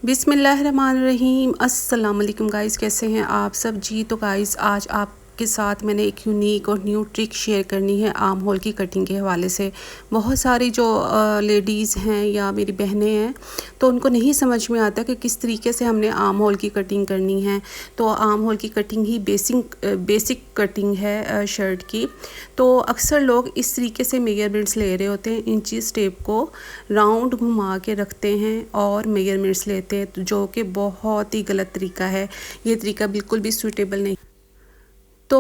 बिस्मिल्लाहिर्रहमानिर्रहीम। अस्सलाम वालेकुम गाइस, कैसे हैं आप सब जी। तो गाइस आज आपके साथ मैंने एक यूनिक और न्यू ट्रिक शेयर करनी है आर्म होल की कटिंग के हवाले से। बहुत सारी जो लेडीज़ हैं या मेरी बहनें हैं तो उनको नहीं समझ में आता कि किस तरीके से हमने आर्म होल की कटिंग करनी है। तो आर्म होल की कटिंग ही बेसिक कटिंग है शर्ट की। तो अक्सर लोग इस तरीके से मेजरमेंट्स ले रहे होते हैं, इंचेस टेप को राउंड घुमा के रखते हैं और मेजरमेंट्स लेते हैं, जो कि बहुत ही गलत तरीका है। ये तरीका बिल्कुल भी सूटेबल नहीं। तो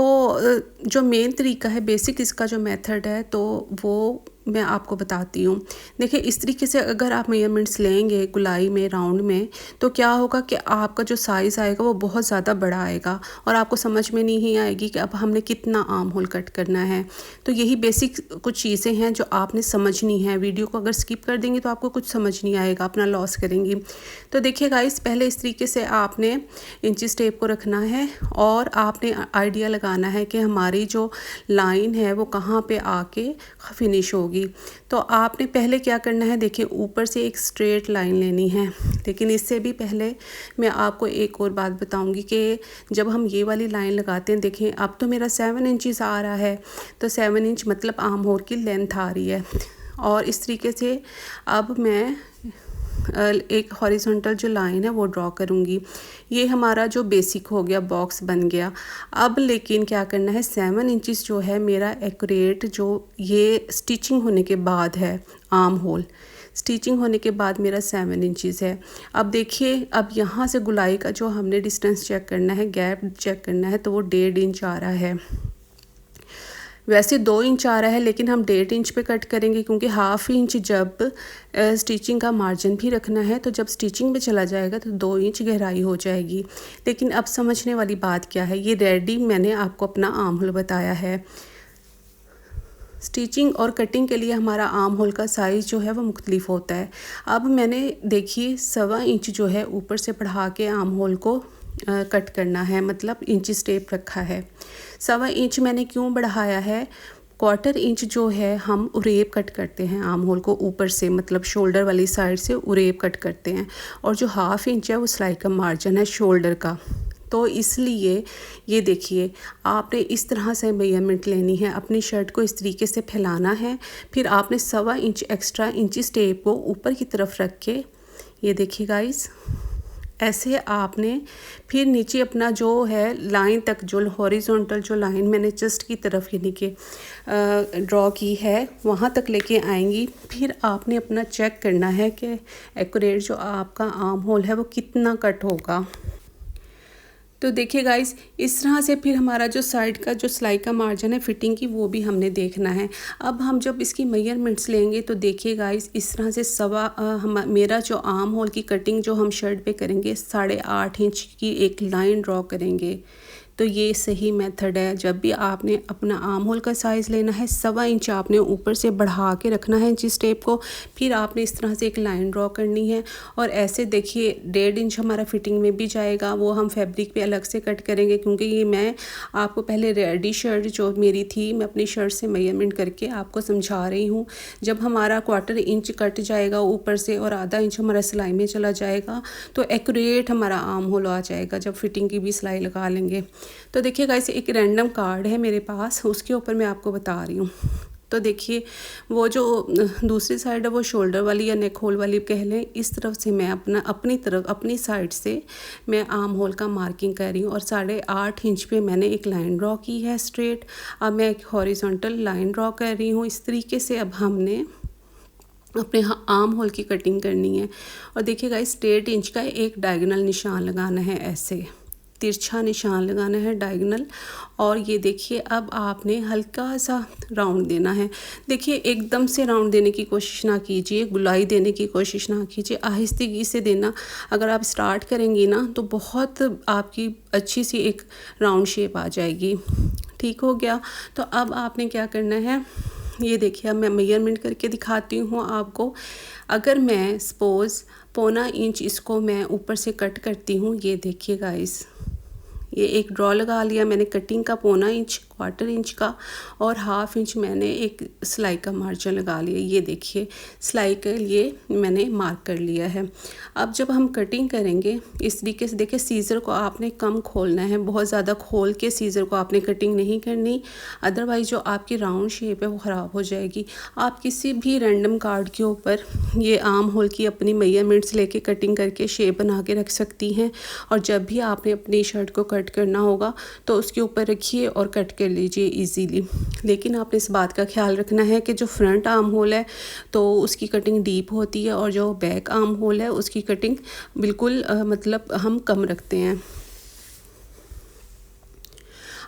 जो मेन तरीका है, बेसिक इसका जो मेथड है तो वो मैं आपको बताती हूँ। देखिए, इस तरीके से अगर आप मेजरमेंट्स लेंगे गुलाई में राउंड में तो क्या होगा कि आपका जो साइज़ आएगा वो बहुत ज़्यादा बड़ा आएगा और आपको समझ में नहीं आएगी कि अब हमने कितना आर्म होल कट करना है। तो यही बेसिक कुछ चीज़ें हैं जो आपने समझनी है। वीडियो को अगर स्किप कर देंगे तो आपको कुछ समझ नहीं आएगा, अपना लॉस करेंगी। तो देखिए गाइस, पहले इस तरीके से आपने इंचेस टेप को रखना है और आपने आइडिया लगाना है कि हमारी जो लाइन है वो कहाँ पे आके फिनिश होगी। तो आपने पहले क्या करना है, देखिए ऊपर से एक स्ट्रेट लाइन लेनी है। लेकिन इससे भी पहले मैं आपको एक और बात बताऊंगी कि जब हम ये वाली लाइन लगाते हैं, देखिए अब तो मेरा 7 इंचज़ आ रहा है, तो 7 इंच मतलब आर्म होल की लेंथ आ रही है। और इस तरीके से अब मैं एक हॉरिजॉन्टल जो लाइन है वो ड्रॉ करूँगी। ये हमारा जो बेसिक हो गया, बॉक्स बन गया। अब लेकिन क्या करना है, 7 इंचज़ जो है मेरा एक्यूरेट, जो ये स्टिचिंग होने के बाद है आर्म होल, स्टिचिंग होने के बाद मेरा 7 इंचज़ है। अब देखिए, अब यहाँ से गुलाई का जो हमने डिस्टेंस चेक करना है, गैप चेक करना है, तो वो 1.5 इंच आ रहा है। वैसे 2 इंच आ रहा है लेकिन हम 1.5 इंच पे कट करेंगे, क्योंकि हाफ इंच जब स्टिचिंग का मार्जिन भी रखना है, तो जब स्टिचिंग में चला जाएगा तो 2 इंच गहराई हो जाएगी। लेकिन अब समझने वाली बात क्या है, ये रेडी मैंने आपको अपना आर्म होल बताया है। स्टिचिंग और कटिंग के लिए हमारा आर्म होल का साइज़ जो है वो मुख्तलिफ होता है। अब मैंने देखिए 1.25 इंच जो है ऊपर से बढ़ा के आर्म होल को कट करना है, मतलब इंचेस टेप रखा है। 1.25 इंच मैंने क्यों बढ़ाया है, 1/4 इंच जो है हम उरेब कट करते हैं आर्म होल को ऊपर से, मतलब शोल्डर वाली साइड से उरेब कट करते हैं, और जो हाफ इंच है वो सिलाई का मार्जिन है शोल्डर का। तो इसलिए ये देखिए, आपने इस तरह से मेजरमेंट लेनी है, अपनी शर्ट को इस तरीके से फैलाना है, फिर आपने 1.25 इंच एक्स्ट्रा इंचेस टेप को ऊपर की तरफ रख के, ये देखिए गाइस, ऐसे आपने फिर नीचे अपना जो है लाइन तक, जो हॉरिजॉन्टल जो लाइन मैंने चेस्ट की तरफ यानी कि ड्रॉ की है वहाँ तक लेके आएंगी। फिर आपने अपना चेक करना है कि एक्यूरेट जो आपका आर्म होल है वो कितना कट होगा। तो देखिए गाइस, इस तरह से फिर हमारा जो साइड का जो सिलाई का मार्जिन है फिटिंग की, वो भी हमने देखना है। अब हम जब इसकी मेजरमेंट्स लेंगे तो देखिए गाइस, इस तरह से मेरा जो आर्म होल की कटिंग जो हम शर्ट पे करेंगे, 8.5 इंच की एक लाइन ड्रॉ करेंगे। तो ये सही मेथड है। जब भी आपने अपना आर्म होल का साइज़ लेना है, 1.25 इंच आपने ऊपर से बढ़ा के रखना है इंची टेप को, फिर आपने इस तरह से एक लाइन ड्रॉ करनी है। और ऐसे देखिए 1.5 इंच हमारा फिटिंग में भी जाएगा, वो हम फैब्रिक पे अलग से कट करेंगे, क्योंकि ये मैं आपको पहले रेडी शर्ट जो मेरी थी, मैं अपनी शर्ट से मेजरमेंट करके आपको समझा रही हूँ। जब हमारा 1/4 इंच कट जाएगा ऊपर से और आधा इंच हमारा सिलाई में चला जाएगा तो एक्यूरेट हमारा आर्म होल आ जाएगा, जब फिटिंग की भी सिलाई लगा लेंगे। तो देखिए गाइस, एक रैंडम कार्ड है मेरे पास, उसके ऊपर मैं आपको बता रही हूँ। तो देखिए, वो जो दूसरी साइड है वो शोल्डर वाली या नेक होल वाली कह लें, इस तरफ से मैं अपनी साइड से मैं आर्म होल का मार्किंग कर रही हूँ, और 8.5 इंच पे मैंने एक लाइन ड्रॉ की है स्ट्रेट। अब मैं एक हॉरिजॉन्टल लाइन ड्रॉ कर रही हूँ। इस तरीके से अब हमने अपने आर्म होल की कटिंग करनी है। और देखिए गाइस, 1.5 इंच का एक डायगोनल निशान लगाना है, ऐसे तिरछा निशान लगाना है डायगोनल। और ये देखिए, अब आपने हल्का सा राउंड देना है। देखिए, एकदम से राउंड देने की कोशिश ना कीजिए, गुलाई देने की कोशिश ना कीजिए, आहिस्तेगी से देना। अगर आप स्टार्ट करेंगी ना तो बहुत आपकी अच्छी सी एक राउंड शेप आ जाएगी। ठीक हो गया। तो अब आपने क्या करना है, ये देखिए, अब मैं मेजरमेंट करके दिखाती हूँ आपको। अगर मैं सपोज़ 1.25 इंच इसको मैं ऊपर से कट करती हूँ, ये देखिए गाइस, ये एक ड्रॉ लगा लिया मैंने कटिंग का 1.25 इंच, 1/4 इंच का और 1/2 इंच मैंने एक सिलाई का मार्जिन लगा लिया। ये देखिए सिलाई के लिए मैंने मार्क कर लिया है। अब जब हम कटिंग करेंगे इस तरीके से देखिए, सीज़र को आपने कम खोलना है, बहुत ज़्यादा खोल के सीज़र को आपने कटिंग नहीं करनी, अदरवाइज़ जो आपकी राउंड शेप है वो ख़राब हो जाएगी। आप किसी भी रैंडम कार्ड के ऊपर ये आर्म होल की अपनी मेजरमेंट्स लेके कटिंग करके शेप बना के रख सकती हैं, और जब भी आपने अपनी शर्ट को कट करना होगा तो उसके ऊपर रखिए और कट कर लीजिए ईजीली। लेकिन आपने इस बात का ख्याल रखना है कि जो फ्रंट आर्म होल है तो उसकी कटिंग डीप होती है और जो बैक आर्म होल है उसकी कटिंग बिल्कुल मतलब हम कम रखते हैं।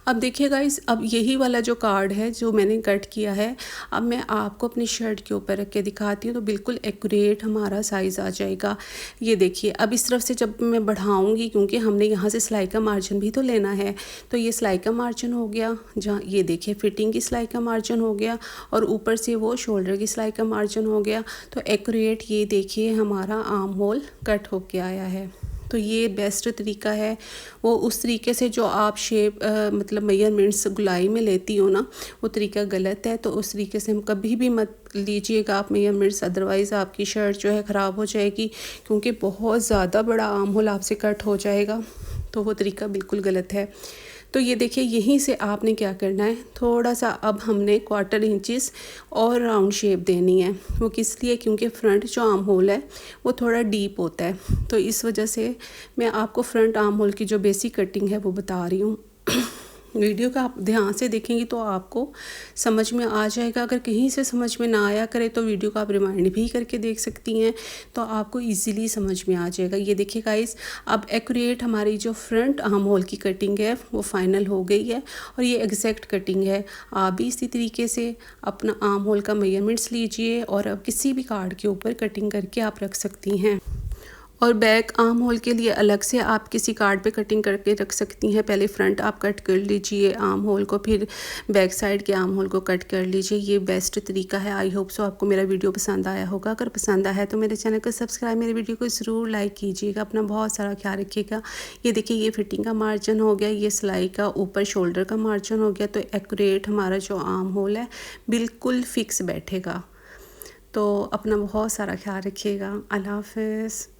अब देखिए गाइस, अब यही वाला जो कार्ड है जो मैंने कट किया है, अब मैं आपको अपनी शर्ट के ऊपर रख के दिखाती हूँ तो बिल्कुल एक्यूरेट हमारा साइज़ आ जाएगा। ये देखिए, अब इस तरफ से जब मैं बढ़ाऊँगी, क्योंकि हमने यहाँ से सिलाई का मार्जिन भी तो लेना है, तो ये सिलाई का मार्जिन हो गया, जहाँ ये देखिए फिटिंग की सिलाई का मार्जिन हो गया और ऊपर से वो शोल्डर की सिलाई का मार्जिन हो गया। तो एक्यूरेट ये देखिए हमारा आर्म होल कट होके आया है। तो ये बेस्ट तरीका है। वो उस तरीके से जो आप शेप मतलब मेजरमेंट्स गुलाई में लेती हो ना, वो तरीका गलत है। तो उस तरीके से हम कभी भी मत लीजिएगा आप मेजरमेंट्स, अदरवाइज़ आपकी शर्ट जो है ख़राब हो जाएगी, क्योंकि बहुत ज़्यादा बड़ा आर्म होल आपसे कट हो जाएगा। तो वो तरीका बिल्कुल गलत है। तो ये देखिए, यहीं से आपने क्या करना है, थोड़ा सा अब हमने 1/4 इंचेस और राउंड शेप देनी है। वो किस लिए, क्योंकि फ्रंट जो आर्म होल है वो थोड़ा डीप होता है, तो इस वजह से मैं आपको फ्रंट आर्म होल की जो बेसिक कटिंग है वो बता रही हूँ। वीडियो का आप ध्यान से देखेंगी तो आपको समझ में आ जाएगा। अगर कहीं से समझ में ना आया करे तो वीडियो को आप रिमाइंड भी करके देख सकती हैं, तो आपको इजीली समझ में आ जाएगा। ये देखिए गाइस, अब एक्यूरेट हमारी जो फ्रंट आर्म होल की कटिंग है वो फाइनल हो गई है और ये एग्जैक्ट कटिंग है। आप भी इसी तरीके से अपना आर्म होल का मेजरमेंट्स लीजिए और अब किसी भी कार्ड के ऊपर कटिंग करके आप रख सकती हैं। और बैक आर्म होल के लिए अलग से आप किसी कार्ड पे कटिंग करके रख सकती हैं। पहले फ्रंट आप कट कर लीजिए आर्म होल को, फिर बैक साइड के आर्म होल को कट कर लीजिए। ये बेस्ट तरीका है। आई होप सो आपको मेरा वीडियो पसंद आया होगा। अगर पसंद आया है तो मेरे चैनल को सब्सक्राइब, मेरे वीडियो को ज़रूर लाइक कीजिएगा। अपना बहुत सारा ख्याल रखिएगा। ये देखिए, ये फिटिंग का मार्जिन हो गया, ये सिलाई का ऊपर शोल्डर का मार्जिन हो गया। तो एक्यूरेट हमारा जो आर्म होल है बिल्कुल फिक्स बैठेगा। तो अपना बहुत सारा ख्याल रखिएगा। अल्लाह हाफ़िज़।